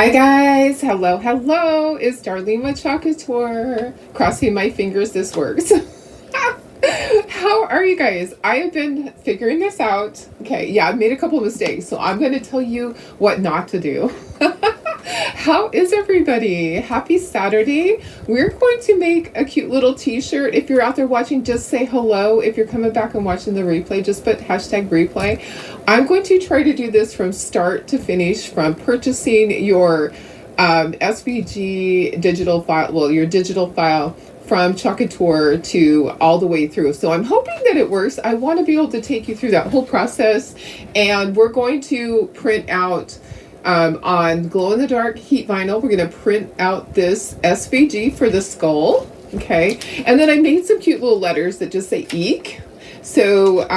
Hi guys, hello, it's Darlene with Couture. Crossing my fingers this works. How are you guys? I have been figuring this out. Okay, yeah, I've made a couple of mistakes, so I'm going to tell you what not to do. How is everybody? Happy Saturday. We're going to make a cute little t-shirt. If you're out there watching, just say hello. If you're coming back and watching the replay, just put hashtag replay. I'm going to try to do this from start to finish, from purchasing your SVG digital file, well, your digital file from Couture to all the way through. So I'm hoping that it works. I want to be able to take you through that whole process, and we're going to print out on glow-in-the-dark heat vinyl. We're going to print out this SVG for the skull, okay? And then I made some cute little letters that just say "Eek." So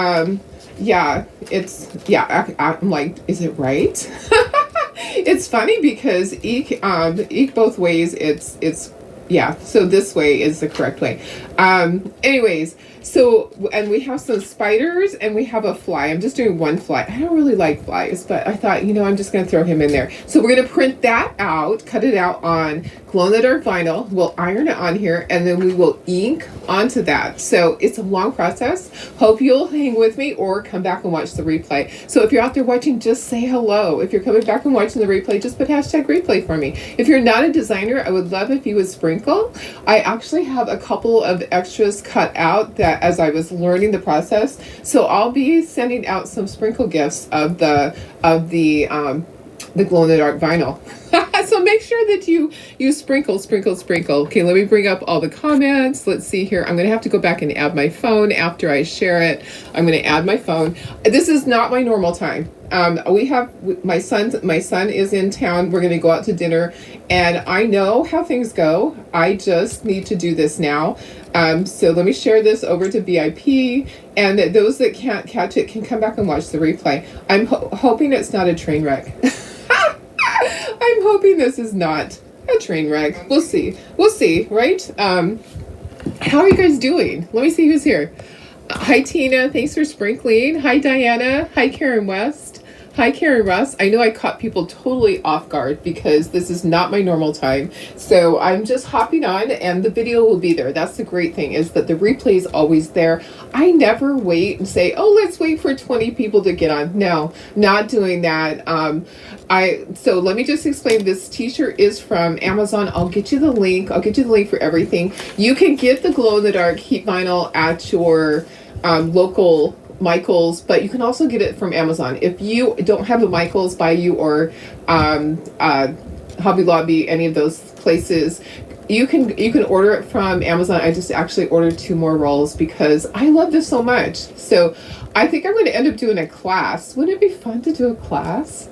yeah, I'm like, is it right? It's funny because "Eek" "Eek" both ways. It's yeah, so this way is the correct way. Anyways, so, and we have some spiders and we have a fly. I'm just doing one fly. I don't really like flies, but I thought, I'm just going to throw him in there. So we're going to print that out, cut it out on glow-in-the-dark vinyl. We'll iron it on here, and then we will ink onto that. So it's a long process. Hope you'll hang with me or come back and watch the replay. So if you're out there watching, just say hello. If you're coming back and watching the replay, just put hashtag replay for me. If you're not a designer, I would love if you would sprinkle. I actually have a couple of extras cut out that as I was learning the process, so I'll be sending out some sprinkle gifts of the glow-in-the-dark vinyl. So make sure that you sprinkle. Okay, let me bring up all the comments. Let's see here. I'm going to have to go back and add my phone after I share it. I'm going to add my phone. This is not my normal time. We have my son is in town. We're going to go out to dinner, and I know how things go. I just need to do this now. So let me share this over to VIP, and those that can't catch it can come back and watch the replay. I'm hoping it's not a train wreck. I'm hoping this is not a train wreck. We'll see, right? How are you guys doing? Let me see who's here. Hi, Tina. Thanks for sprinkling. Hi, Diana. Hi, Karen West. Hi, Karen Russ. I know I caught people totally off guard because this is not my normal time. So I'm just hopping on, and the video will be there. That's the great thing, is that the replay is always there. I never wait and say, oh, let's wait for 20 people to get on. No, not doing that. So let me just explain. This t-shirt is from Amazon. I'll get you the link. I'll get you the link for everything. You can get the glow-in-the-dark heat vinyl at your local Michael's, but you can also get it from Amazon. If you don't have a Michael's by you, or Hobby Lobby, any of those places, you can order it from Amazon. I just actually ordered 2 more rolls because I love this so much. So I think I'm going to end up doing a class. Wouldn't it be fun to do a class?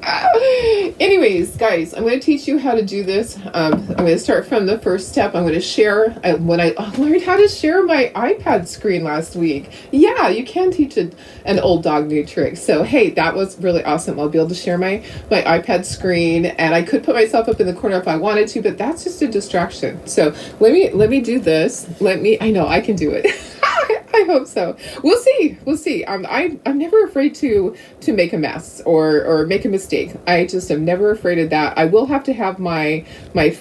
Anyways, guys, I'm going to teach you how to do this. I'm going to start from the first step. I'm going to share when I learned how to share my iPad screen last week. Yeah, you can teach an old dog new trick. So hey, that was really awesome. I'll be able to share my iPad screen, and I could put myself up in the corner if I wanted to, but that's just a distraction. So let me do this. I know I can do it. I hope so. We'll see. I'm never afraid to make a mess or make a mistake. I just am never afraid of that. I will have to have my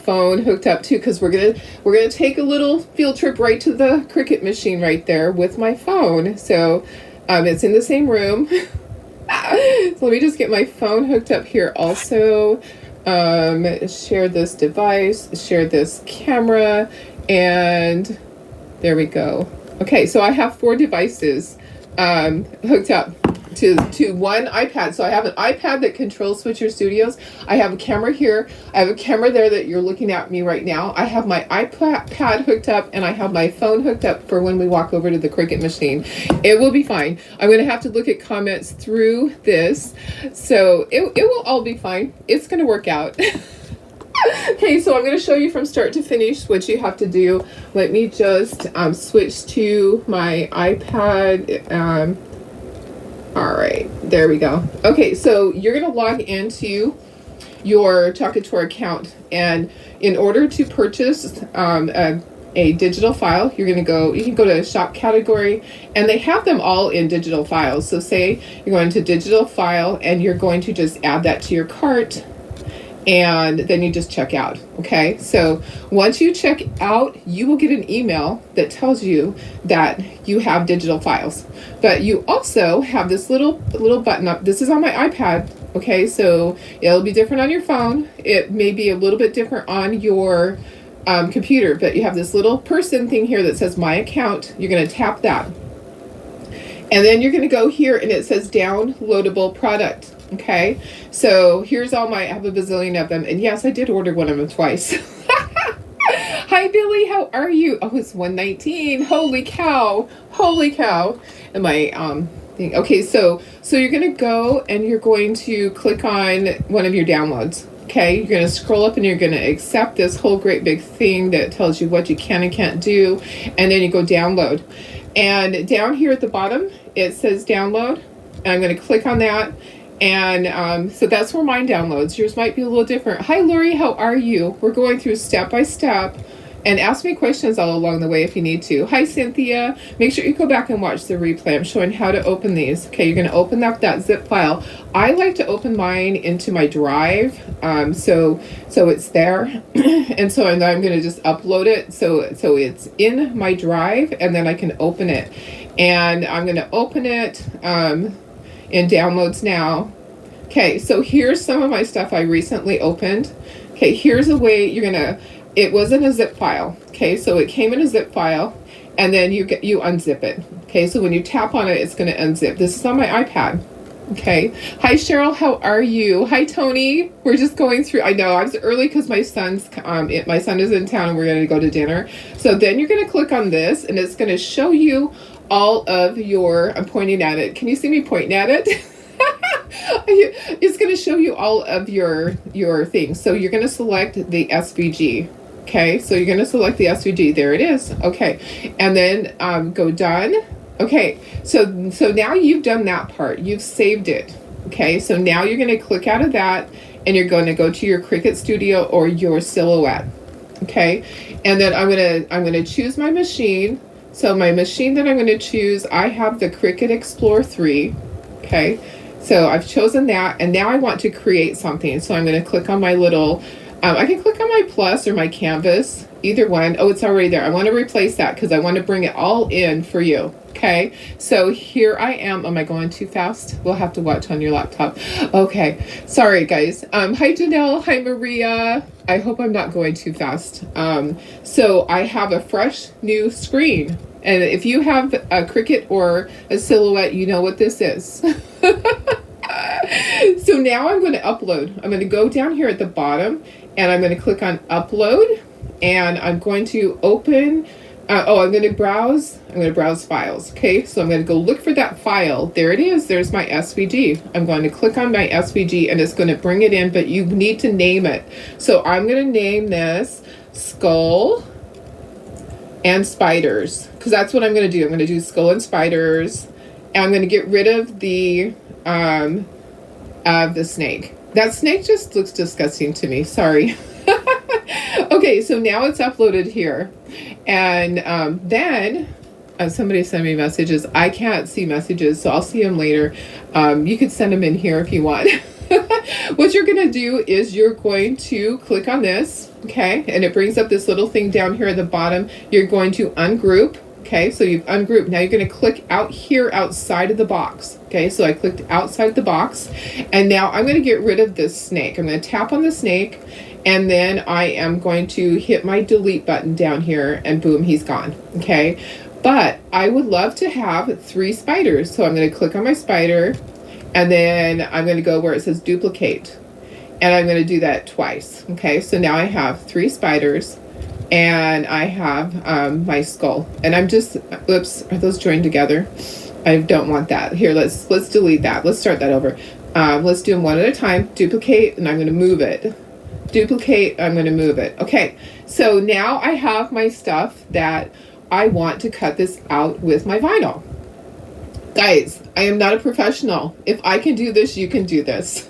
phone hooked up too, because we're gonna take a little field trip right to the Cricut machine right there with my phone. So it's in the same room. So let me just get my phone hooked up here also. Share this device, share this camera, and there we go. Okay, so I have 4 devices hooked up to one iPad. So I have an iPad that controls Switcher Studios. I have a camera here. I have a camera there that you're looking at me right now. I have my iPad hooked up, and I have my phone hooked up for when we walk over to the Cricut machine. It will be fine. I'm going to have to look at comments through this. So it will all be fine. It's going to work out. Okay, so I'm going to show you from start to finish what you have to do. Let me just switch to my iPad. All right, there we go. Okay, so you're going to log into your Couture account, and in order to purchase a digital file, you can go to shop category, and they have them all in digital files. So say you're going to digital file, and you're going to just add that to your cart. and then you just check out. Okay, so once you check out, you will get an email that tells you that you have digital files. But you also have this little button up. This is on my iPad. Okay, so it'll be different on your phone. It may be a little bit different on your computer, but you have this little person thing here that says my account. You're going to tap that, and then you're going to go here and it says downloadable product. Okay, so here's all my, I have a bazillion of them, and yes, I did order one of them twice. Hi Billy, how are you? Oh, it's 119. Holy cow, holy cow. And my thing. Okay, so you're gonna go and you're going to click on one of your downloads. Okay, you're gonna scroll up and you're gonna accept this whole great big thing that tells you what you can and can't do, and then you go download. And down here at the bottom it says download, and I'm gonna click on that. And so that's where mine downloads. Yours might be a little different. Hi Lori, how are you? We're going through step by step, and ask me questions all along the way if you need to. Hi Cynthia, make sure you go back and watch the replay. I'm showing how to open these. Okay, you're going to open up that zip file. I like to open mine into my drive, so it's there. And so I'm going to just upload it so it's in my drive, and then I can open it. And I'm going to open it in downloads now. Okay, so here's some of my stuff I recently opened. Okay, here's a way you're gonna, it wasn't a zip file. Okay, so it came in a zip file, and then you unzip it. Okay, so when you tap on it, it's gonna unzip. This is on my iPad. Okay, hi Cheryl, how are you? Hi Tony, we're just going through, I know I was early because my son's my son is in town and we're gonna go to dinner. So then you're gonna click on this, and it's gonna show you all of your, I'm pointing at it. Can you see me pointing at it? It's going to show you all of your things. So you're going to select the SVG. Okay, so you're going to select the SVG. There it is. Okay, and then go done. Okay, so now you've done that part. You've saved it. Okay, so now you're going to click out of that, and you're going to go to your Cricut Studio or your Silhouette. Okay, and then I'm gonna choose my machine. So my machine that I'm going to choose, I have the Cricut Explore 3. Okay, so I've chosen that, and now I want to create something. So I'm going to click on my little, I can click on my plus or my canvas, either one. Oh, it's already there. I want to replace that because I want to bring it all in for you. Okay, so here I am. Am I going too fast? We'll have to watch on your laptop. Okay, sorry guys. Hi Janelle, hi Maria. I hope I'm not going too fast. So I have a fresh new screen, and if you have a Cricut or a Silhouette, you know what this is. So now I'm going to upload. I'm going to go down here at the bottom, and I'm going to click on upload, and I'm going to open. I'm going to browse files. Okay, so I'm going to go look for that file. There it is. There's my SVG. I'm going to click on my SVG, and it's going to bring it in, but you need to name it. So I'm going to name this Skull and Spiders, because that's what I'm going to do. I'm going to do Skull and Spiders, and I'm going to get rid of the snake. That snake just looks disgusting to me. Sorry. Okay, so now it's uploaded here. And then somebody sent me messages. I can't see messages, so I'll see them later. You could send them in here if you want. What you're going to do is you're going to click on this, okay? And it brings up this little thing down here at the bottom. You're going to ungroup. Okay, so you've ungrouped. Now you're going to click out here outside of the box. Okay, so I clicked outside the box, and now I'm going to get rid of this snake. I'm going to tap on the snake, and then I am going to hit my delete button down here, and boom, he's gone. Okay, but I would love to have 3 spiders. So I'm going to click on my spider, and then I'm going to go where it says duplicate, and I'm going to do that twice. Okay, so now I have 3 spiders. And I have my skull, and I'm just, oops, are those joined together? I don't want that. Here, let's delete that. Let's start that over. Let's do them one at a time. Duplicate, and I'm going to move it. Duplicate, I'm going to move it. Okay, so now I have my stuff that I want to cut this out with my vinyl. Guys, I am not a professional. If I can do this, you can do this.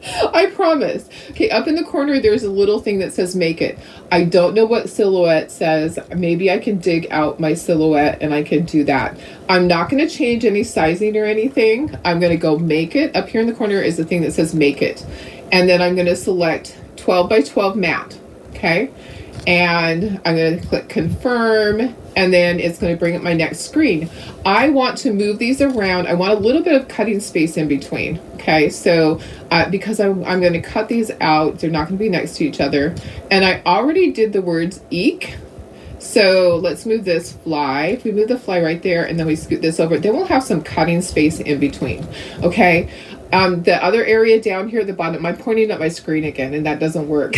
I promise. Okay, up in the corner, there's a little thing that says make it. I don't know what silhouette says. Maybe I can dig out my silhouette and I can do that. I'm not going to change any sizing or anything. I'm going to go make it. Up here in the corner is the thing that says make it. And then I'm going to select 12 by 12 mat. Okay. And I'm going to click confirm, and then it's going to bring up my next screen. I want to move these around. I want a little bit of cutting space in between. Okay, so because I'm going to cut these out, they're not going to be next to each other. And I already did the words eek. So let's move this fly. If we move the fly right there and then we scoot this over, then we'll have some cutting space in between. Okay, the other area down here at the bottom, I'm pointing at my screen again, and that doesn't work.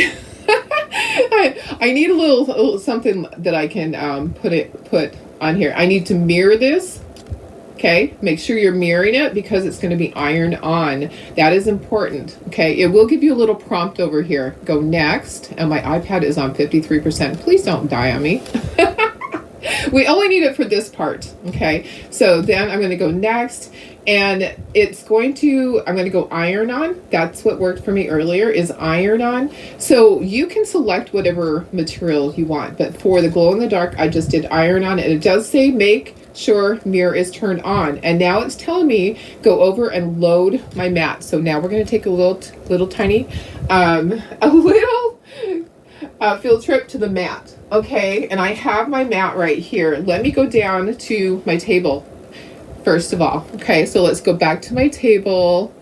I need a little something that I can put on here. I need to mirror this. Okay, make sure you're mirroring it because it's going to be ironed on. That is important. Okay, it will give you a little prompt over here. Go next, and my iPad is on 53%. Please don't die on me. We only need it for this part. Okay, so then I'm going to go next, and I'm going to go iron on. That's what worked for me earlier, is iron on. So you can select whatever material you want, but for the glow in the dark, I just did iron on, and it does say make sure mirror is turned on. And now it's telling me go over and load my mat. So now we're going to take a little tiny field trip to the mat. Okay, and I have my mat right here. Let me go down to my table first of all. Okay, so let's go back to my table.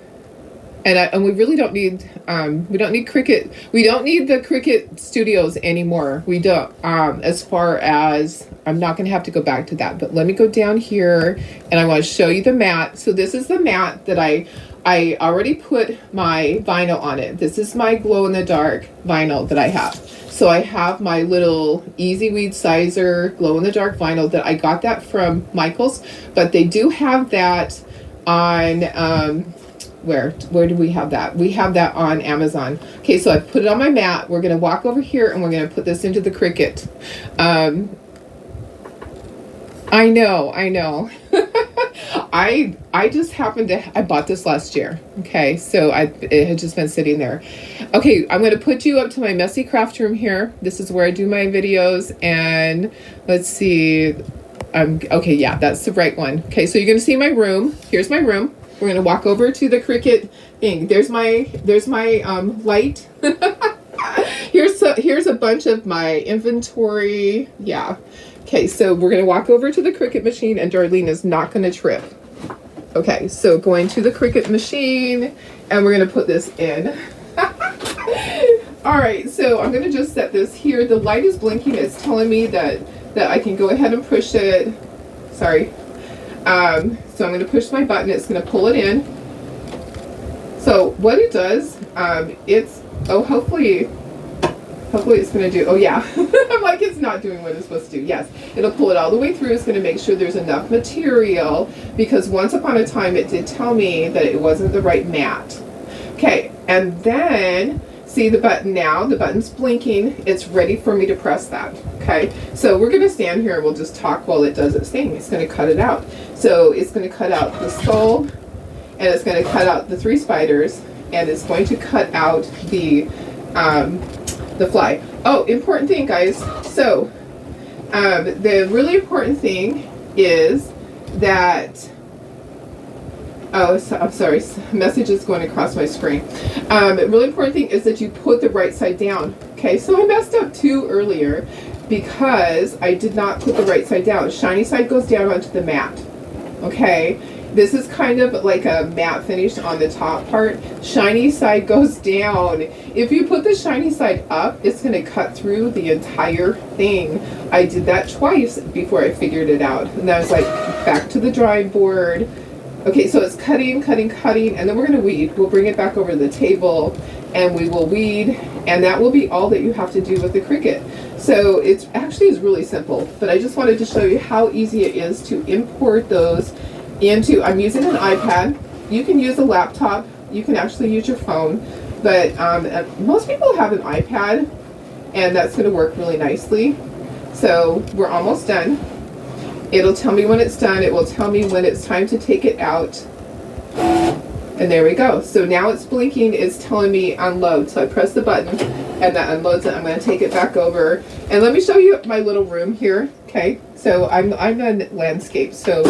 And we really don't need Cricut. We don't need the Cricut Studios anymore. We don't. As far as, I'm not going to have to go back to that. But let me go down here, and I want to show you the mat. So this is the mat that I already put my vinyl on it. This is my glow in the dark vinyl that I have. So I have my little Easy Weed Sizer glow in the dark vinyl that I got that from Michael's, but they do have that on where do we have that? We have that on Amazon. Okay, so I put it on my mat. We're going to walk over here and we're going to put this into the Cricut. I know. I just happened to, I bought this last year. Okay, so it had just been sitting there. Okay, I'm going to put you up to my messy craft room here. This is where I do my videos, and let's see. Okay, yeah, that's the right one. Okay, so you're going to see my room. Here's my room. We're going to walk over to the Cricut thing. There's my light. Here's a bunch of my inventory. Yeah. Okay, so we're going to walk over to the Cricut machine, and Darlene is not going to trip. Okay, so going to the Cricut machine, and we're going to put this in. All right, so I'm going to just set this here. The light is blinking. It's telling me that I can go ahead and push it. Sorry. So I'm going to push my button. It's going to pull it in. So what it does, hopefully it's going to do, oh yeah, I'm like, it's not doing what it's supposed to do. Yes, it'll pull it all the way through. It's going to make sure there's enough material, because once upon a time it did tell me that it wasn't the right mat. Okay, and then see the button now, the button's blinking. It's ready for me to press that. Okay, so we're going to stand here and we'll just talk while it does its thing. It's going to cut it out. So it's going to cut out the skull, and it's going to cut out the 3 spiders, and it's going to cut out the fly. Oh, important thing, guys. So the really important thing is that, I'm sorry, message is going across my screen. The really important thing is that you put the right side down. Okay, so I messed up too earlier because I did not put the right side down. Shiny side goes down onto the mat. Okay, this is kind of like a matte finish on the top part. Shiny side goes down. If you put the shiny side up, it's going to cut through the entire thing. I did that twice before I figured it out. And I was like, back to the drawing board. Okay, so it's cutting, and then we're going to weed. We'll bring it back over to the table, and we will weed, and that will be all that you have to do with the Cricut. So it's actually is really simple, but I just wanted to show you how easy it is to import those into, I'm using an iPad. You can use a laptop. You can actually use your phone, but most people have an iPad, and that's going to work really nicely. So we're almost done. It'll tell me when it's done. It will tell me when it's time to take it out. And there we go. So now it's blinking, it's telling me unload. So I press the button and that unloads it. I'm going to take it back over. And let me show you my little room here. Okay. So I'm in landscape. So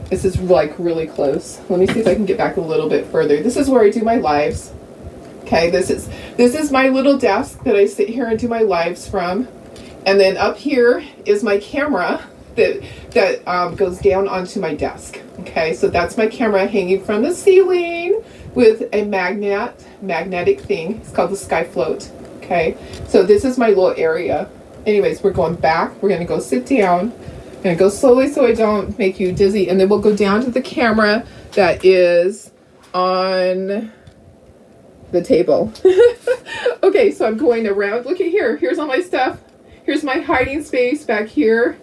this is like really close. Let me see if I can get back a little bit further. This is where I do my lives. Okay. This is my little desk that I sit here and do my lives from. And then up here is my camera that goes down onto my desk. Okay, so that's my camera hanging from the ceiling with a magnetic thing. It's called the Sky Float. Okay, so this is my little area. Anyways, we're going back. We're going to go sit down. I'm going to go slowly so I don't make you dizzy. And then we'll go down to the camera that is on the table. Okay, so I'm going around. Look at here. Here's all my stuff. Here's my hiding space back here.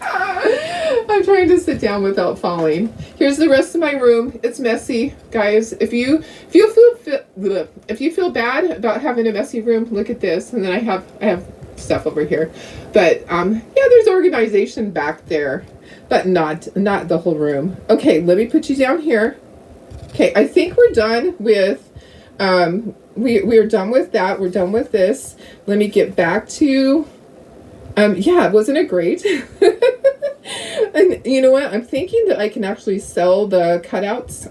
I'm trying to sit down without falling. Here's the rest of my room. It's messy, guys. If you feel bad about having a messy room, look at this. And then I have stuff over here. But yeah, there's organization back there, but not the whole room. Okay, let me put you down here. Okay, I think we're done with we're done with that. We're done with this. Let me get back to yeah, wasn't it great? And you know what? I'm thinking that I can actually sell the cutouts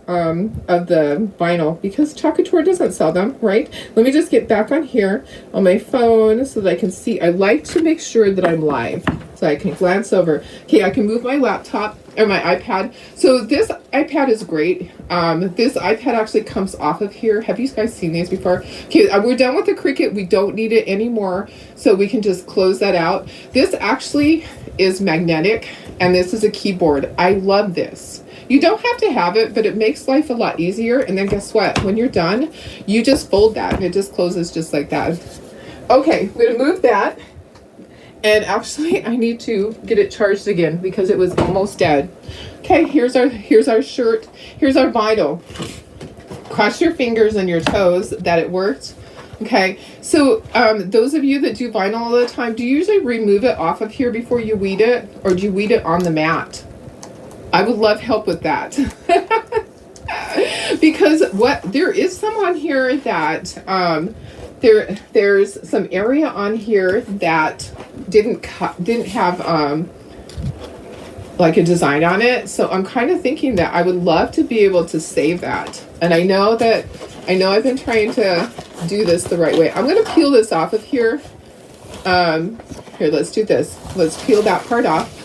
of the vinyl because Couture doesn't sell them, right? Let me just get back on here on my phone so that I can see. I like to make sure that I'm live so I can glance over. Okay, I can move my laptop or my iPad. So this iPad is great. This iPad actually comes off of here. Have you guys seen these before? Okay, we're done with the Cricut. We don't need it anymore. So we can just close that out. This actually is magnetic and this is a keyboard. I love this. You don't have to have it, but it makes life a lot easier. And then guess what? When you're done, you just fold that and it just closes just like that. Okay, I'm gonna move that. And actually, I need to get it charged again because it was almost dead. Okay, here's our shirt. Here's our vinyl. Cross your fingers and your toes that it worked. Okay, so those of you that do vinyl all the time, do you usually remove it off of here before you weed it? Or do you weed it on the mat? I would love help with that. Because there is some on here that there's some area on here that didn't have like a design on it. So I'm kind of thinking that I would love to be able to save that. And I know I've been trying to do this the right way. I'm going to peel this off of here. Here, let's do this. Let's peel that part off.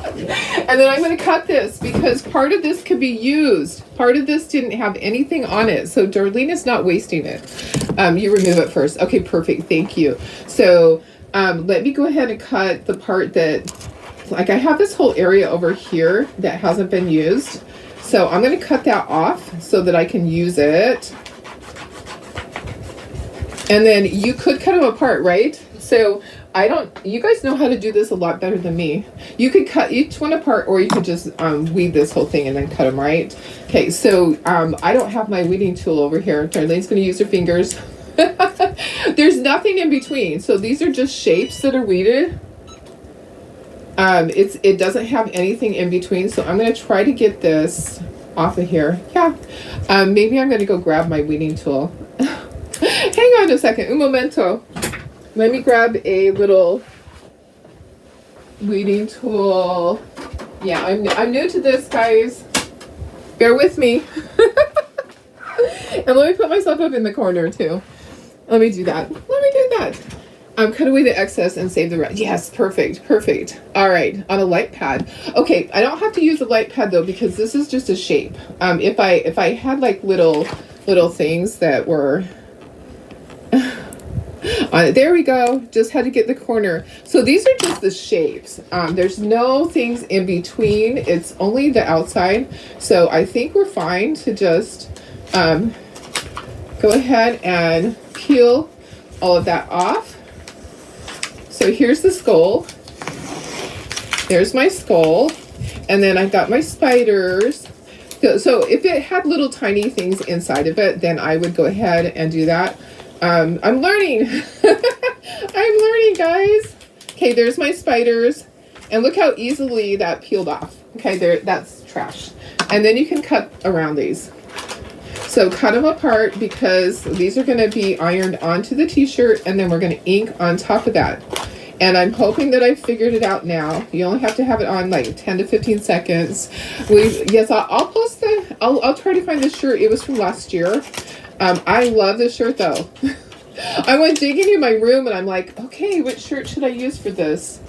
And then I'm going to cut this because part of this could be used. Part of this didn't have anything on it. So Darlene is not wasting it. You remove it first. Okay, perfect. Thank you. So let me go ahead and cut the part that, like I have this whole area over here that hasn't been used. So I'm going to cut that off so that I can use it. And then you could cut them apart, right? So you guys know how to do this a lot better than me. You could cut each one apart or you could just weed this whole thing and then cut them, right? Okay, so I don't have my weeding tool over here. Darlene's going to use her fingers. There's nothing in between. So these are just shapes that are weeded. It doesn't have anything in between. So I'm going to try to get this off of here. Yeah. Maybe I'm going to go grab my weeding tool. Hang on a second. Un momento. Let me grab a little weeding tool. Yeah, I'm new to this, guys. Bear with me. And let me put myself up in the corner too. Let me do that. Cut away the excess and save the rest. Yes, perfect. All right, on a light pad. Okay, I don't have to use a light pad though because this is just a shape. If I had like little things that were there we go. Just had to get the corner. So these are just the shapes. There's no things in between. It's only the outside. So I think we're fine to just go ahead and peel all of that off. So here's the skull. There's my skull. And then I've got my spiders. So if it had little tiny things inside of it, then I would go ahead and do that. I'm learning. I'm learning, guys. Okay, there's my spiders. And look how easily that peeled off. Okay, that's trash. And then you can cut around these. So cut them apart because these are going to be ironed onto the t-shirt, and then we're going to ink on top of that. And I'm hoping that I figured it out now. You only have to have it on like 10 to 15 seconds. Yes, I'll post I'll try to find the shirt. It was from last year. I love this shirt though. I went digging in my room and I'm like, okay, what shirt should I use for this?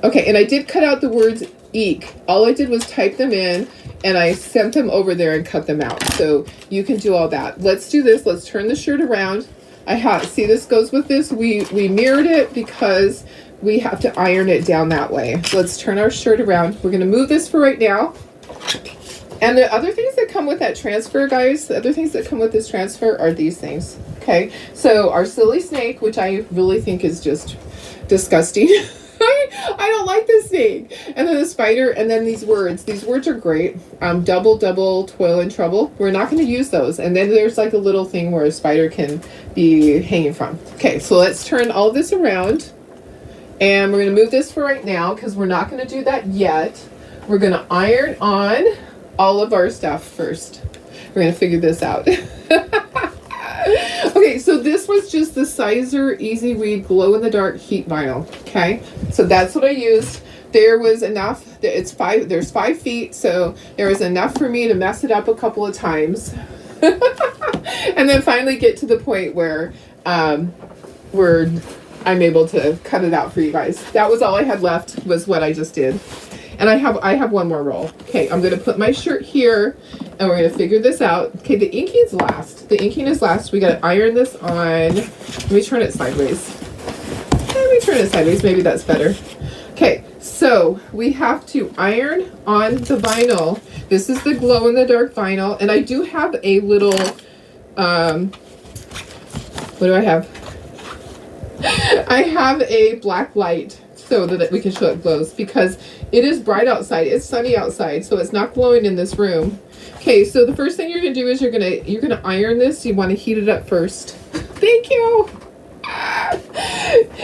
Okay, and I did cut out the words eek. All I did was type them in and I sent them over there and cut them out. So you can do all that. Let's do this. Let's turn the shirt around. See, this goes with this. We mirrored it because we have to iron it down that way. Let's turn our shirt around. We're going to move this for right now. And the other things that come with that transfer, guys, the other things that come with this transfer are these things. Okay, so our silly snake, which I really think is just disgusting. I don't like this snake. And then the spider, and then these words. These words are great. Double, toil and trouble. We're not going to use those. And then there's like a little thing where a spider can be hanging from. Okay, so let's turn all this around. And we're going to move this for right now because we're not going to do that yet. We're going to iron on all of our stuff first. We're going to figure this out. Okay, so this was just the Sizer Easy Weed Glow in the Dark Heat Vinyl. Okay, so that's what I used. There was enough. There's 5 feet, so there was enough for me to mess it up a couple of times, and then finally get to the point where I'm able to cut it out for you guys. That was all I had left, was what I just did. And I have one more roll. Okay, I'm going to put my shirt here, and we're going to figure this out. Okay, the inking's last. The inking is last. We got to iron this on. Let me turn it sideways. Let me turn it sideways. Maybe that's better. Okay, so we have to iron on the vinyl. This is the glow in the dark vinyl, and I do have a little. What do I have? I have a black light so that we can show it glows because it is bright outside. It's sunny outside, so it's not glowing in this room. Okay, so the first thing you're gonna do is you're gonna iron this. You want to heat it up first. Thank you.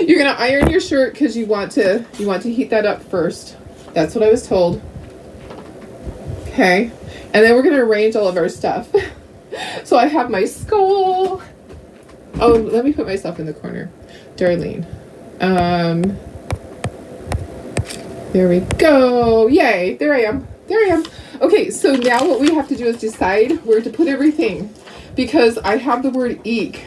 You're gonna iron your shirt because you want to heat that up first. That's what I was told. Okay, and then we're gonna arrange all of our stuff. So I have my skull. Oh, let me put myself in the corner, Darlene. There we go. Yay, there I am. Okay, so now what we have to do is decide where to put everything because I have the word eek.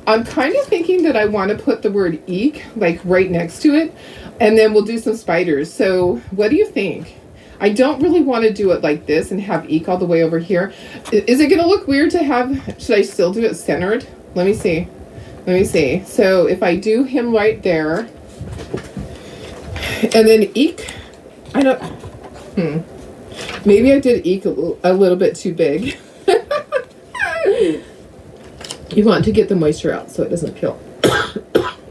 I'm kind of thinking that I want to put the word eek like right next to it, and then we'll do some spiders. So what do you think? I don't really want to do it like this and have eek all the way over here. Is it going to look weird to have, should I still do it centered? Let me see. So if I do him right there, and then eek, I don't, maybe I did eek a little bit too big. You want to get the moisture out so it doesn't peel.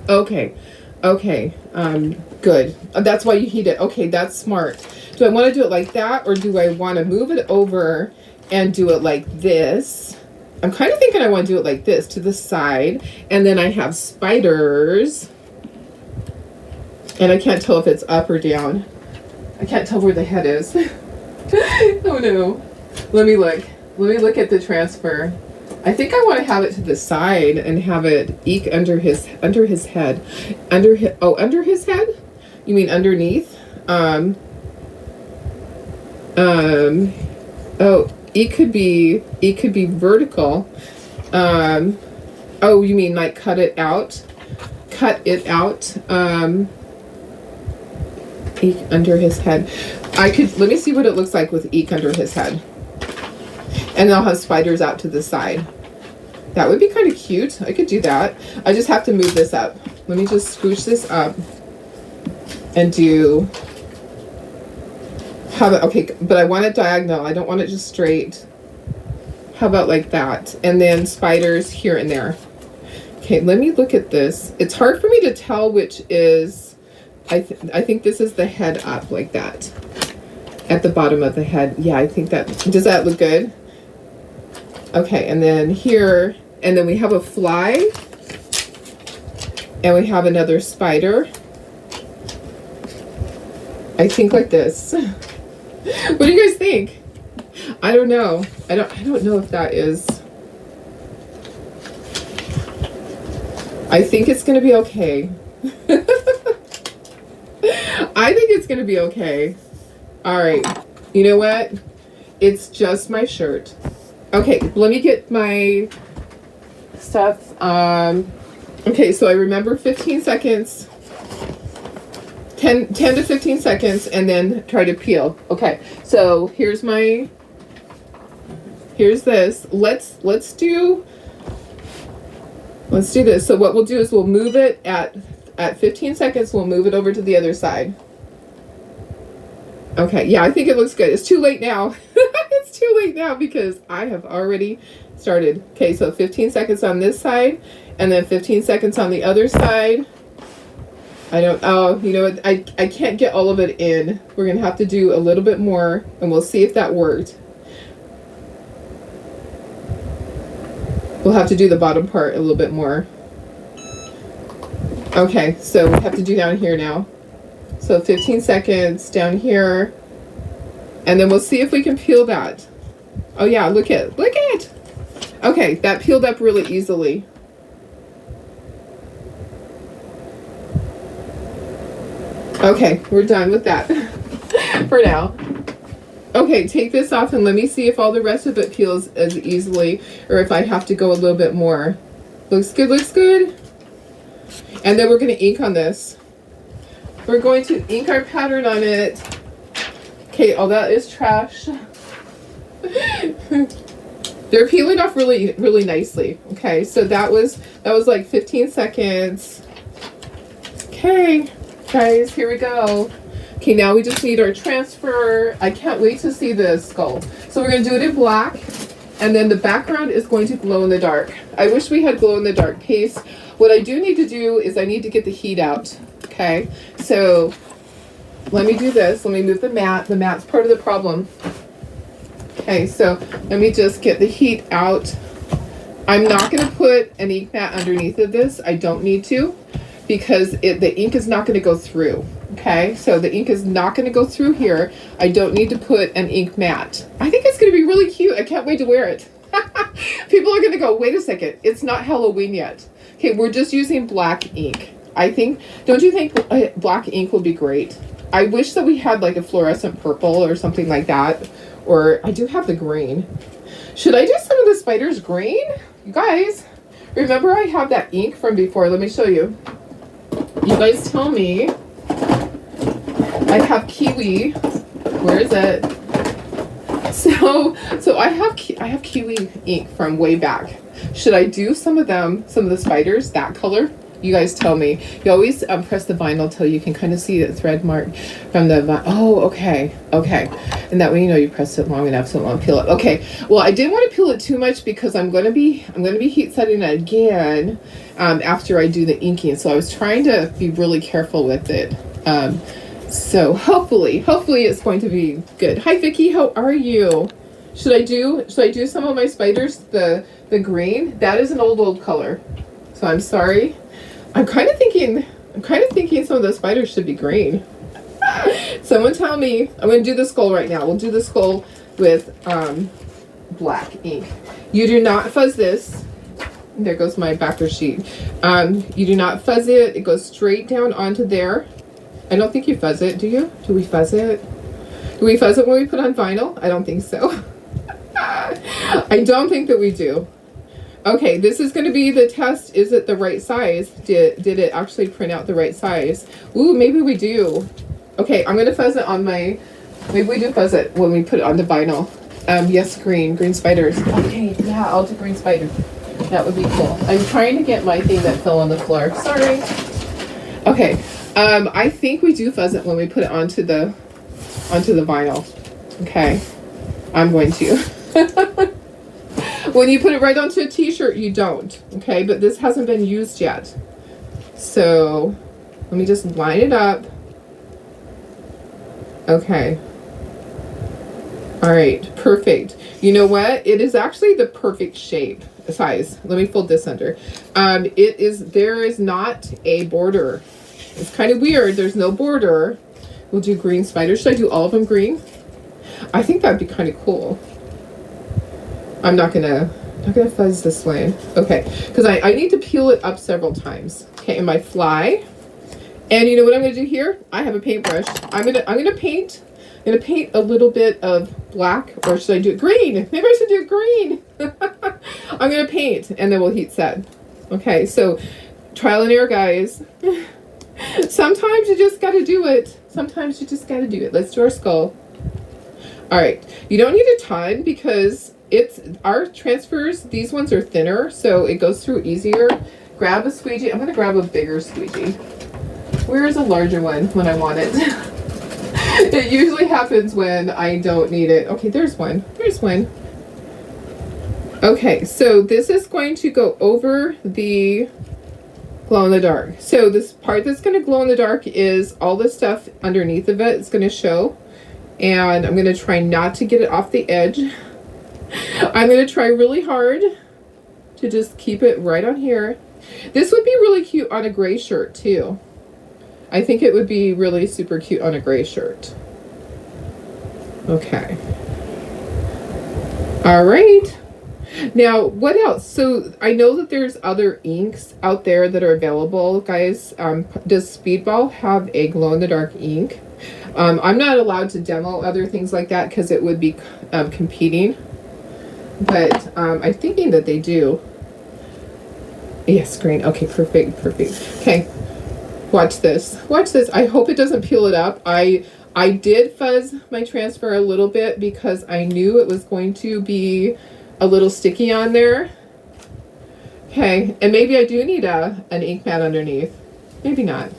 Okay, good. That's why you heat it. Okay, that's smart. Do I want to do it like that, or do I want to move it over and do it like this? I'm kind of thinking I want to do it like this, to the side, and then I have spiders. And I can't tell if it's up or down. I can't tell where the head is. Oh no. Let me look at the transfer. I think I want to have it to the side and have it eek under his head. Under his head? You mean underneath? Oh, it could be vertical. Oh, you mean like cut it out? Eek under his head. Let me see what it looks like with eek under his head. And I'll have spiders out to the side. That would be kind of cute. I could do that. I just have to move this up. Let me just scooch this up and do, okay, but I want it diagonal. I don't want it just straight. How about like that? And then spiders here and there. Okay, let me look at this. It's hard for me to tell which is, I think this is the head up like that. At the bottom of the head. Yeah, I think that, does that look good? Okay, and then here, and then we have a fly. And we have another spider. I think like this. What do you guys think? I don't know. I don't know if that is I think it's going to be okay. I think it's going to be okay. All right. You know what? It's just my shirt. Okay, let me get my stuff. Okay, so I remember 15 seconds. 10 to 15 seconds, and then try to peel. Okay, so here's this. Let's do this. So what we'll do is we'll move it at 15 seconds. We'll move it over to the other side. Okay, yeah, I think it looks good. It's too late now. It's too late now because I have already started. Okay, so 15 seconds on this side, and then 15 seconds on the other side. Oh, you know what? I can't get all of it in. We're going to have to do a little bit more, and we'll see if that worked. We'll have to do the bottom part a little bit more. Okay, so we have to do down here now. So 15 seconds down here, and then we'll see if we can peel that. Oh yeah, look at. Okay, that peeled up really easily. Okay, we're done with that for now. Okay, take this off and let me see if all the rest of it peels as easily or if I have to go a little bit more. Looks good, looks good. And then we're going to ink on this. We're going to ink our pattern on it. Okay, all that is trash. They're peeling off really, really nicely. Okay, so that was like 15 seconds. Okay. Guys, here we go. Okay, now we just need our transfer. I can't wait to see the skull. So we're going to do it in black, and then the background is going to glow in the dark. I wish we had glow in the dark paste. What I do need to do is I need to get the heat out. Okay, so let me do this. Let me move the mat. The mat's part of the problem. Okay, so let me just get the heat out. I'm not going to put an ink mat underneath of this. I don't need to, because the ink is not going to go through. Okay, so the ink is not going to go through here. I don't need to put an ink mat. I think it's going to be really cute. I can't wait to wear it. People are going to go, wait a second, it's not Halloween yet. Okay, we're just using black ink. Don't you think black ink would be great? I wish that we had like a fluorescent purple or something like that. Or I do have the green. Should I do some of the spiders green? You guys, remember I have that ink from before. Let me show you. You guys tell me. I have kiwi. Where is it? So I have kiwi ink from way back. Should I do some of the spiders that color? You guys tell me. You always press the vinyl till you can kind of see the thread mark from the oh, okay. And that way you know you pressed it long enough so it won't peel it. Okay. Well, I didn't want to peel it too much because I'm going to be heat setting it again after I do the inking. So I was trying to be really careful with it. So hopefully it's going to be good. Hi Vicky, how are you? Should I do some of my spiders the green? That is an old color. So I'm sorry. I'm kind of thinking some of the spiders should be green. Someone tell me. I'm going to do the skull right now. We'll do the skull with black ink. You do not fuzz this. There goes my backer sheet. You do not fuzz it. It goes straight down onto there. I don't think you fuzz it, do you? Do we fuzz it? Do we fuzz it when we put on vinyl? I don't think so. I don't think that we do. Okay, this is going to be the test. Is it the right size? Did it actually print out the right size? Ooh, maybe we do. Okay, I'm going to fuzz it on my... Maybe we do fuzz it when we put it on the vinyl. Yes, green spiders. Okay, yeah, I'll do green spiders. That would be cool. I'm trying to get my thing that fell on the floor. Sorry. Okay, I think we do fuzz it when we put it onto the vinyl. Okay, I'm going to. When you put it right onto a t-shirt, you don't. Okay, but this hasn't been used yet. So let me just line it up. Okay. All right, perfect. You know what? It is actually the perfect shape, size. Let me fold this under. There is not a border. It's kind of weird. There's no border. We'll do green spiders. Should I do all of them green? I think that'd be kind of cool. I'm not gonna I'm gonna fuzz this one. Okay, because I need to peel it up several times. Okay, and my fly. And you know what I'm gonna do here? I have a paintbrush. I'm gonna paint a little bit of black, or should I do it green? Maybe I should do it green. I'm gonna paint and then we'll heat set. Okay, so trial and error, guys. Sometimes you just gotta do it. Sometimes you just gotta do it. Let's do our skull. All right, you don't need a ton because it's our transfers. These ones are thinner, so it goes through easier. Grab a squeegee. I'm gonna grab a bigger squeegee. Where is a larger one when I want it? It usually happens when I don't need it. Okay, there's one. There's one. Okay, so this is going to go over the glow in the dark. So this part that's going to glow in the dark is all the stuff underneath of it. It's going to show. And I'm going to try not to get it off the edge. I'm going to try really hard to just keep it right on here. This would be really cute on a gray shirt too. I think it would be really super cute on a gray shirt. Okay. All right. Now, what else? So I know that there's other inks out there that are available, guys. Does Speedball have a glow-in-the-dark ink? I'm not allowed to demo other things like that because it would be competing. But I'm thinking that they do. Yes, green. Okay, perfect, perfect. Okay, watch this. Watch this. I hope it doesn't peel it up. I did fuzz my transfer a little bit because I knew it was going to be a little sticky on there. Okay, and maybe I do need an ink mat underneath. Maybe not.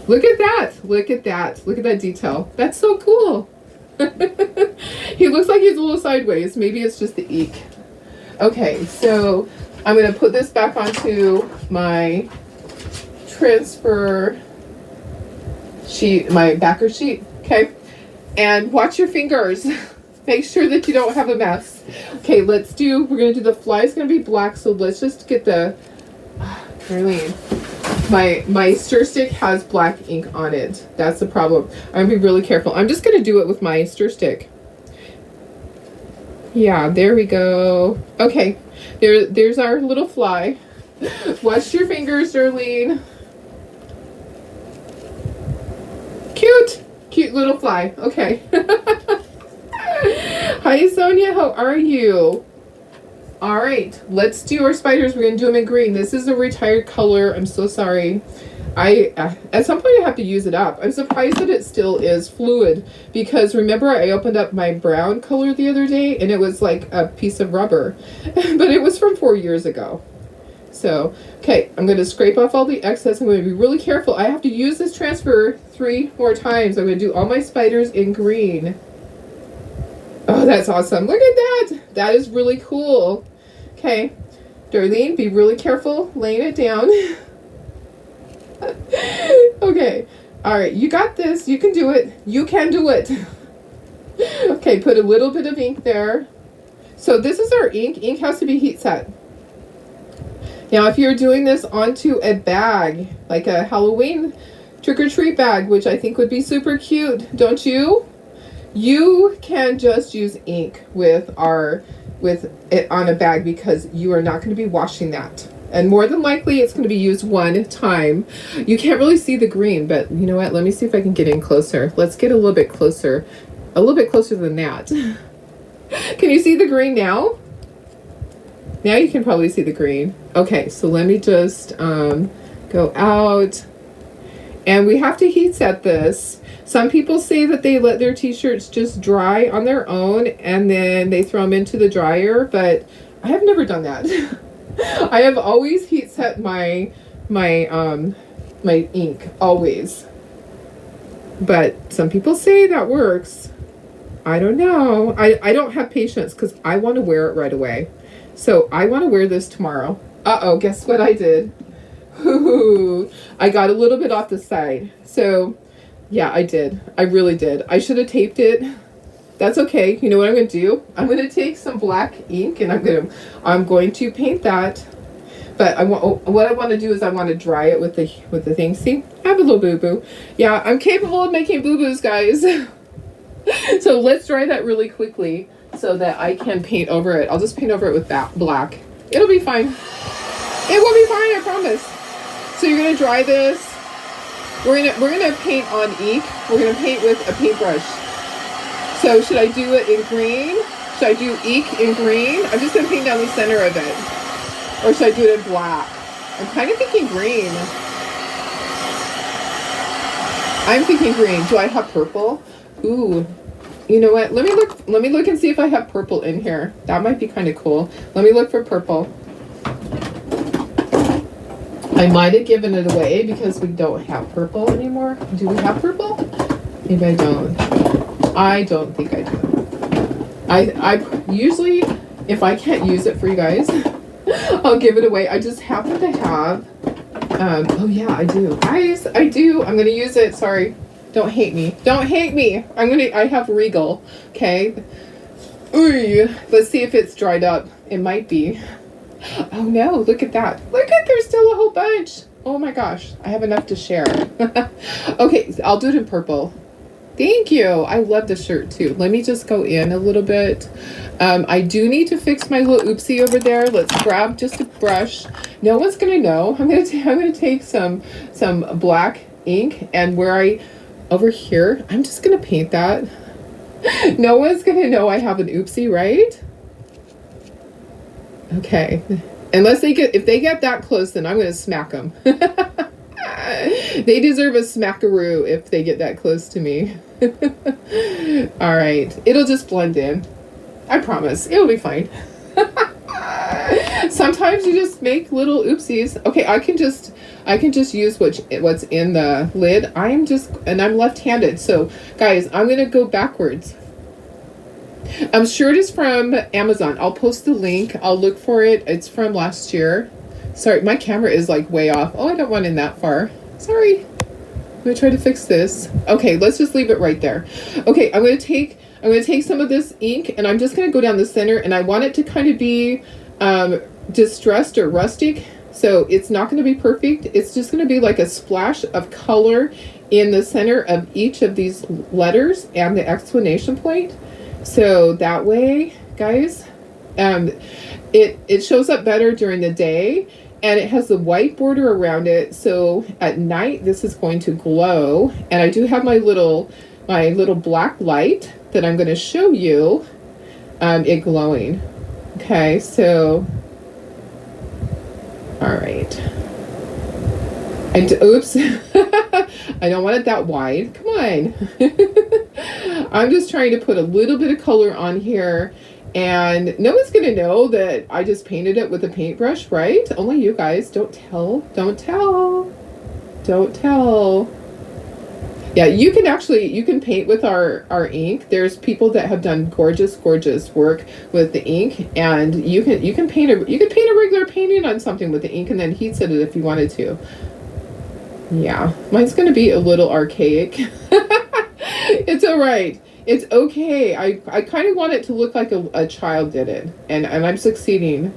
Look at that. Look at that. Look at that detail. That's so cool. He looks like he's a little sideways. Maybe it's just the ink. Okay, so I'm going to put this back onto my transfer sheet, my backer sheet. Okay, and watch your fingers. Make sure that you don't have a mess. Okay, we're going to do the fly is going to be black, so let's just get the, Darlene, my stir stick has black ink on it. That's the problem. I'm going to be really careful. I'm just going to do it with my stir stick. Yeah, there we go. Okay, there's our little fly. Watch your fingers, Darlene. Cute. Cute little fly. Okay. Hi, Sonia. How are you? All right. Let's do our spiders. We're going to do them in green. This is a retired color. I'm so sorry. At some point I have to use it up. I'm surprised that it still is fluid because remember I opened up my brown color the other day and it was like a piece of rubber, but it was from 4 years ago. So, okay, I'm going to scrape off all the excess. I'm going to be really careful. I have to use this transfer 3 more times. I'm going to do all my spiders in green. Oh, that's awesome. Look at that. That is really cool. Okay, Darlene, be really careful laying it down. Okay, all right, you got this. You can do it. You can do it. Okay, put a little bit of ink there. So this is our ink. Ink has to be heat set. Now, if you're doing this onto a bag, like a Halloween trick-or-treat bag, which I think would be super cute, don't you? You can just use ink with it on a bag because you are not going to be washing that. And more than likely, it's going to be used one time. You can't really see the green, but you know what? Let me see if I can get in closer. Let's get a little bit closer. A little bit closer than that. Can you see the green now? Now you can probably see the green. Okay, so let me just go out. And we have to heat set this. Some people say that they let their t-shirts just dry on their own and then they throw them into the dryer, but I have never done that. I have always heat set my ink, always. But some people say that works. I don't know. I don't have patience because I want to wear it right away. So I want to wear this tomorrow. Uh-oh, guess what I did? Ooh, I got a little bit off the side. So yeah, I did. I really did. I should have taped it. That's okay. You know what I'm going to do? I'm going to take some black ink and I'm going to paint that. But what I want to do is I want to dry it with the thing. See? I have a little boo-boo. Yeah, I'm capable of making boo-boos, guys. So let's dry that really quickly so that I can paint over it. I'll just paint over it with that black. It'll be fine. It will be fine, I promise. So you're gonna dry this. We're gonna paint on ink. We're gonna paint with a paintbrush. So should I do it in green? Should I do ink in green? I'm just gonna paint down the center of it. Or should I do it in black? I'm kind of thinking green. I'm thinking green. Do I have purple? Ooh. You know what? Let me look and see if I have purple in here. That might be kind of cool. Let me look for purple. I might have given it away because we don't have purple anymore. Do we have purple? Maybe I don't. I don't think I do. I usually, if I can't use it for you guys, I'll give it away. I just happen to have, oh yeah, I do. Guys, I do. I'm going to use it. Sorry. Don't hate me. Don't hate me. I have Regal. Okay. Ooh, let's see if it's dried up. It might be. Oh no, look at that. Look at, there's still a whole bunch. Oh my gosh, I have enough to share. Okay, I'll do it in purple. Thank you. I love the shirt too. Let me just go in a little bit. I do need to fix my little oopsie over there. Let's grab just a brush. No one's gonna know. I'm gonna take some black ink, and over here, I'm just gonna paint that. No one's gonna know I have an oopsie, right? Okay, unless if they get that close, then I'm gonna smack them. They deserve a smackaroo if they get that close to me. All right, it'll just blend in. I promise, it'll be fine. Sometimes you just make little oopsies. Okay, I can just use what's in the lid. I'm left-handed, so guys, I'm gonna go backwards. I'm sure it is from Amazon. I'll post the link. I'll look for it. It's from last year. Sorry, my camera is like way off. Oh, I don't want in that far. Sorry. I'm gonna try to fix this. Okay, let's just leave it right there. Okay, I'm gonna take some of this ink, and I'm just gonna go down the center, and I want it to kind of be distressed or rustic. So it's not gonna be perfect. It's just gonna be like a splash of color in the center of each of these letters and the exclamation point. So that way, guys, it shows up better during the day, and it has the white border around it. So at night, this is going to glow. And I do have my little black light that I'm going to show you it glowing. Okay, so all right. Oops. I don't want it that wide. Come on. I'm just trying to put a little bit of color on here, and no one's going to know that I just painted it with a paintbrush, right? Only you guys. Don't tell. Don't tell. Don't tell. Yeah, you can paint with our ink. There's people that have done gorgeous work with the ink, and you can paint a regular painting on something with the ink and then heat set it if you wanted to. Yeah, mine's going to be a little archaic. It's all right. It's okay. I kind of want it to look like a child did it, and I'm succeeding.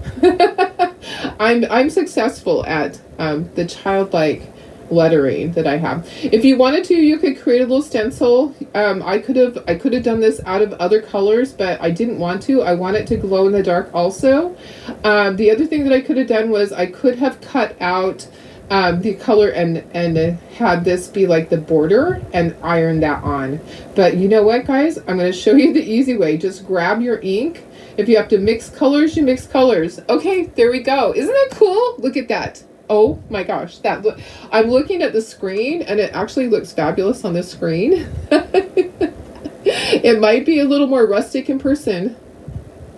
I'm successful at the childlike lettering that I have. If you wanted to, you could create a little stencil. I could have done this out of other colors, but I didn't want to. I want it to glow in the dark also. The other thing that I could have done was I could have cut out the color and had this be like the border and iron that on. But you know what, guys? I'm going to show you the easy way. Just grab your ink. If you have to mix colors, you mix colors. Okay, there we go. Isn't that cool? Look at that. Oh my gosh, I'm looking at the screen, and it actually looks fabulous on the screen. It might be a little more rustic in person.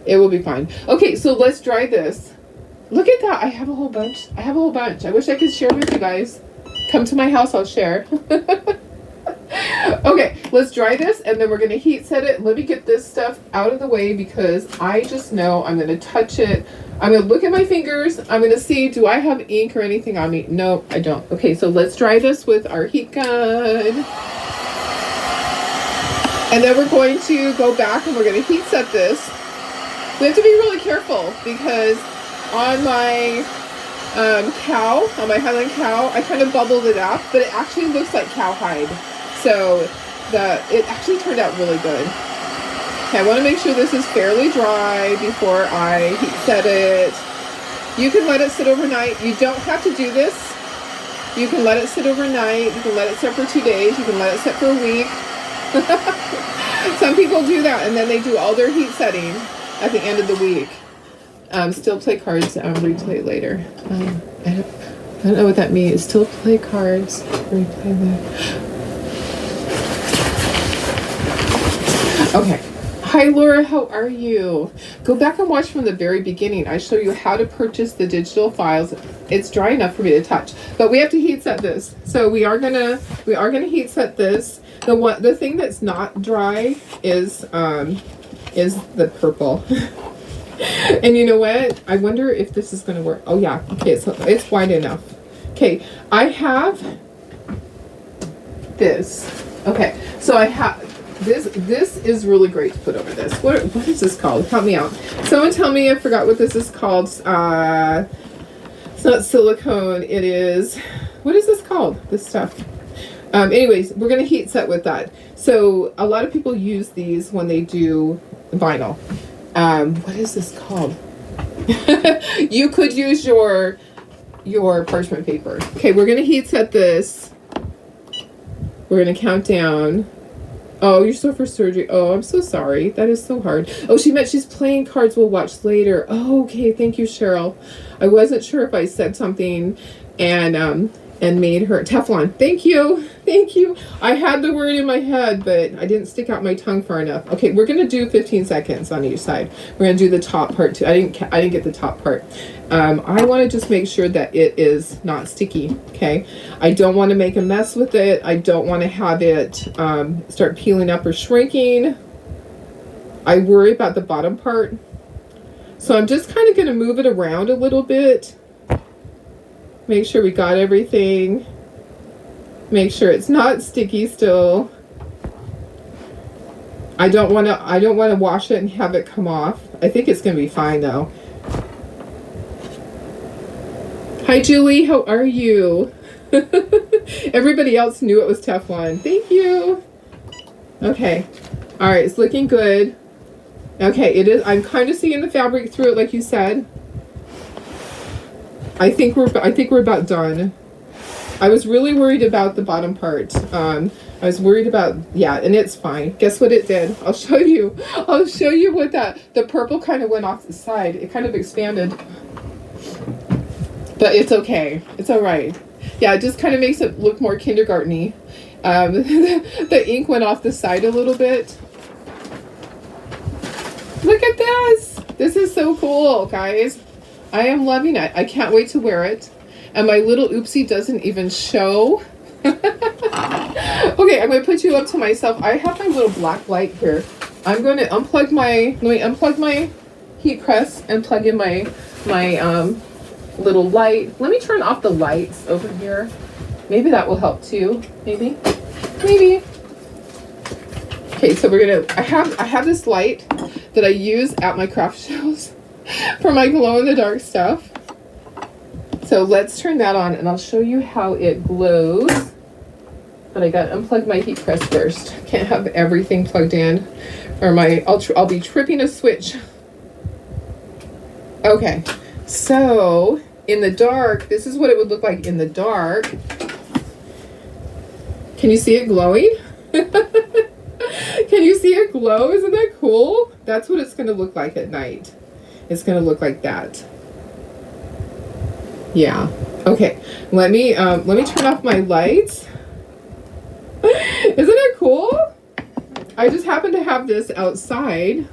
It will be fine. Okay, so let's dry this. Look at that. I have a whole bunch. I wish I could share with you guys. Come to my house, I'll share. Okay, let's dry this, and then we're going to heat set it. Let me get this stuff out of the way, because I just know I'm going to touch it. I'm going to look at my fingers. I'm going to see, do I have ink or anything on me? No, I don't. Okay, so let's dry this with our heat gun. And then we're going to go back and we're going to heat set this. We have to be really careful, because on my on my Highland cow, I kind of bubbled it up, but it actually looks like cowhide. So it actually turned out really good. Okay, I want to make sure this is fairly dry before I heat set it. You can let it sit overnight. You don't have to do this. You can let it sit overnight. You can let it sit for 2 days. You can let it sit for a week. Some people do that, and then they do all their heat setting at the end of the week. Still play cards, replay later. I don't know what that means. Still play cards, replay later. Okay. Hi Laura, how are you? Go back and watch from the very beginning. I show you how to purchase the digital files. It's dry enough for me to touch, but we have to heat set this. So we are gonna heat set this. The thing that's not dry is the purple. And you know what? I wonder if this is gonna work. Oh yeah, okay, it's wide enough. Okay, I have this. Okay, so I have this is really great to put over this. What is this called? Help me out. Someone tell me. I forgot what this is called. It's not silicone. It is, what is this called? This stuff. Anyways, we're gonna heat set with that. So a lot of people use these when they do vinyl. What is this called? You could use your parchment paper. Okay, we're gonna heat set this. We're gonna count down. Oh, you're so for surgery. Oh, I'm so sorry. That is so hard. Oh, she meant she's playing cards. We'll watch later. Oh, okay. Thank you, Cheryl. I wasn't sure if I said something and made her Teflon. Thank you. Thank you. I had the word in my head, but I didn't stick out my tongue far enough. Okay, we're going to do 15 seconds on each side. We're going to do the top part too. I didn't get the top part. I want to just make sure that it is not sticky. Okay. I don't want to make a mess with it. I don't want to have it start peeling up or shrinking. I worry about the bottom part. So I'm just kind of going to move it around a little bit. Make sure we got everything. Make sure it's not sticky still. I don't want to wash it and have it come off. I think it's going to be fine though. Hi Julie, how are you? Everybody else knew it was Teflon. Thank you. Okay. All right, it's looking good. Okay, it is. I'm kind of seeing the fabric through it like you said. I think we're about done. I was really worried about the bottom part. I was worried about, yeah, and it's fine. Guess what it did? I'll show you. I'll show you what the purple kind of went off the side. It kind of expanded. But it's okay. It's all right. Yeah, it just kind of makes it look more kindergarten-y. The ink went off the side a little bit. Look at this. This is so cool, guys. I am loving it. I can't wait to wear it. And my little oopsie doesn't even show. Okay, I'm going to put you up to myself. I have my little black light here. I'm going to unplug let me unplug my heat press and plug in my little light. Let me turn off the lights over here. Maybe that will help too. Maybe. Okay, so we're going to, I have this light that I use at my craft shows for my glow-in-the-dark stuff. So let's turn that on and I'll show you how it glows. But I got to unplug my heat press first. Can't have everything plugged in or I'll be tripping a switch. Okay, so in the dark, this is what it would look like in the dark. Can you see it glowing? Can you see it glow? Isn't that cool? That's what it's going to look like at night. It's going to look like that. Yeah. Okay. Let me turn off my lights. Isn't it cool? I just happen to have this outside.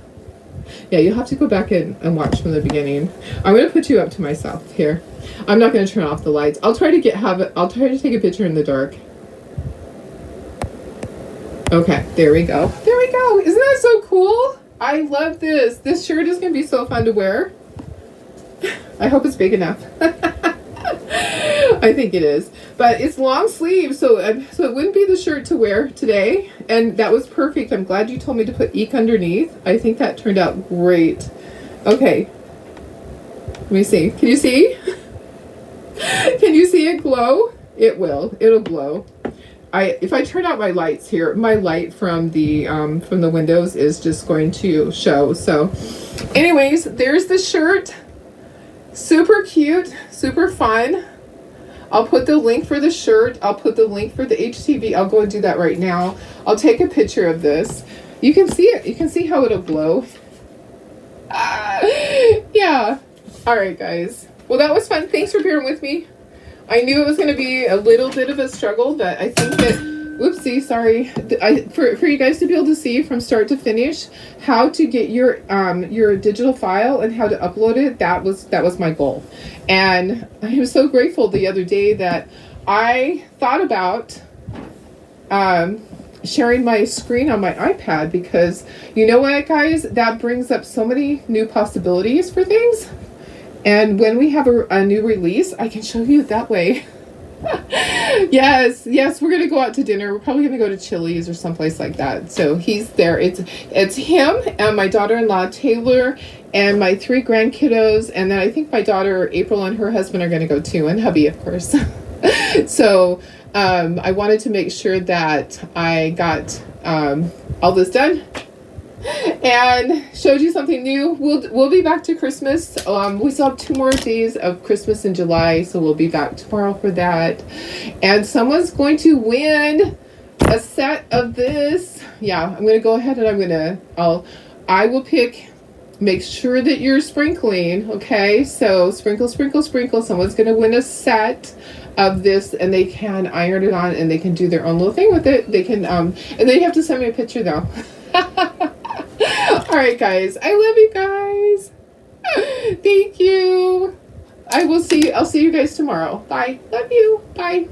Yeah, you'll have to go back in and watch from the beginning. I'm going to put you up to myself here. I'm not going to turn off the lights. I'll try to take a picture in the dark. Okay, there we go. There we go. Isn't that so cool? I love this. This shirt is going to be so fun to wear. I hope it's big enough. I think it is. But it's long sleeve, so it wouldn't be the shirt to wear today. And that was perfect. I'm glad you told me to put eek underneath. I think that turned out great. Okay. Let me see. Can you see? Can you see it glow? It will. It'll glow. if I turn out my lights here, my light from the windows is just going to show. So anyways, there's the shirt. Super cute, super fun. I'll put the link for the shirt. I'll put the link for the HTV. I'll go and do that right now. I'll take a picture of this. You can see it. You can see how it'll glow. Yeah. All right, guys. Well, that was fun. Thanks for bearing with me. I knew it was going to be a little bit of a struggle, but I think that, whoopsie, sorry. For you guys to be able to see from start to finish how to get your digital file and how to upload it, that was my goal. And I was so grateful the other day that I thought about sharing my screen on my iPad, because you know what, guys, that brings up so many new possibilities for things. And when we have a new release, I can show you that way. Yes, we're gonna go out to dinner. We're probably gonna go to Chili's or someplace like that. So he's there. It's him and my daughter-in-law Taylor and my 3 grandkiddos, and then I think my daughter April and her husband are gonna go too, and hubby, of course. So I wanted to make sure that I got all this done and showed you something new. We'll be back to Christmas. We still have 2 more days of Christmas in July, so we'll be back tomorrow for that. And someone's going to win a set of this. Yeah, I'm gonna go ahead and I will pick. Make sure that you're sprinkling, okay? So sprinkle, sprinkle, sprinkle. Someone's gonna win a set of this, and they can iron it on, and they can do their own little thing with it. They can, and they have to send me a picture though. All right, guys. I love you guys. Thank you. I'll see you guys tomorrow. Bye. Love you. Bye.